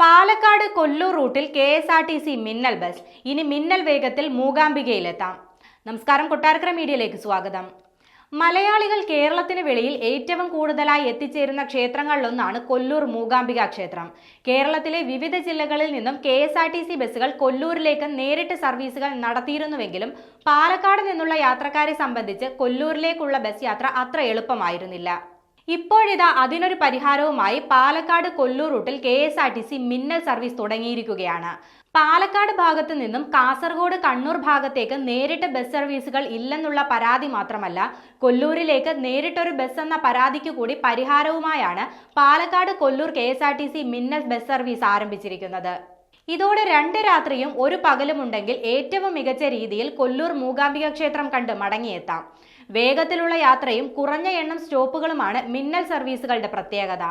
പാലക്കാട് കൊല്ലൂർ റൂട്ടിൽ KSRTC മിന്നൽ bus. ഇനി മിന്നൽ വേഗത്തിൽ മൂകാംബികയിലെത്താം. നമസ്കാരം, കൊട്ടാരക്കര മീഡിയയിലേക്ക് സ്വാഗതം. മലയാളികൾ കേരളത്തിന് വെളിയിൽ ഏറ്റവും കൂടുതലായി എത്തിച്ചേരുന്ന ക്ഷേത്രങ്ങളിലൊന്നാണ് കൊല്ലൂർ മൂകാംബിക ക്ഷേത്രം. കേരളത്തിലെ വിവിധ ജില്ലകളിൽ നിന്നും KSRTC ബസ്സുകൾ കൊല്ലൂരിലേക്ക് നേരിട്ട് സർവീസുകൾ നടത്തിയിരുന്നുവെങ്കിലും പാലക്കാട് നിന്നുള്ള യാത്രക്കാരെ സംബന്ധിച്ച് കൊല്ലൂരിലേക്കുള്ള ബസ് യാത്ര അത്ര എളുപ്പമായിരുന്നില്ല. ഇപ്പോഴിതാ അതിനൊരു പരിഹാരവുമായി പാലക്കാട് കൊല്ലൂർ റൂട്ടിൽ KSRTC മിന്നൽ സർവീസ് തുടങ്ങിയിരിക്കുകയാണ്. പാലക്കാട് ഭാഗത്തു നിന്നും കാസർഗോഡ് കണ്ണൂർ ഭാഗത്തേക്ക് നേരിട്ട് ബസ് സർവീസുകൾ ഇല്ലെന്നുള്ള പരാതി മാത്രമല്ല, കൊല്ലൂരിലേക്ക് നേരിട്ടൊരു ബസ് എന്ന പരാതിക്ക് കൂടി പരിഹാരവുമായാണ് പാലക്കാട് കൊല്ലൂർ KSRTC മിന്നൽ ബസ് സർവീസ് ആരംഭിച്ചിരിക്കുന്നത്. ഇതോടെ 2 രാത്രിയും 1 പകലും ഉണ്ടെങ്കിൽ ഏറ്റവും മികച്ച രീതിയിൽ കൊല്ലൂർ മൂകാംബിക ക്ഷേത്രം കണ്ട് മടങ്ങിയെത്താം. വേഗത്തിലുള്ള യാത്രയും കുറഞ്ഞ എണ്ണം സ്റ്റോപ്പുകളുമാണ് മിന്നൽ സർവീസുകളുടെ പ്രത്യേകത.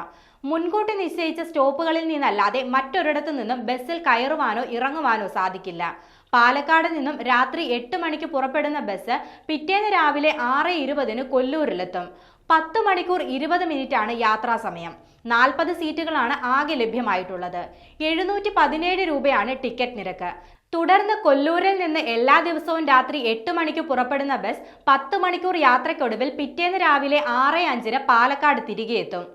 മുൻകൂട്ടി നിശ്ചയിച്ച സ്റ്റോപ്പുകളിൽ നിന്നല്ലാതെ മറ്റൊരിടത്തു നിന്നും ബസ്സിൽ കയറുവാനോ ഇറങ്ങുവാനോ സാധിക്കില്ല. പാലക്കാട് നിന്നും രാത്രി 8 മണിക്ക് പുറപ്പെടുന്ന ബസ് പിറ്റേന്ന് രാവിലെ 6:20 കൊല്ലൂരിലെത്തും. 10 മണിക്കൂർ 20 മിനിറ്റാണ് യാത്രാ സമയം. 40 സീറ്റുകളാണ് ആകെ ലഭ്യമായിട്ടുള്ളത്. 717 രൂപയാണ് ടിക്കറ്റ് നിരക്ക്. തുടർന്ന് കൊല്ലൂരിൽ നിന്ന് എല്ലാ ദിവസവും രാത്രി 8 മണിക്ക് പുറപ്പെടുന്ന ബസ് 10 മണിക്കൂർ യാത്രയ്ക്കൊടുവിൽ പിറ്റേന്ന് രാവിലെ 6:05 പാലക്കാട് തിരികെ എത്തും.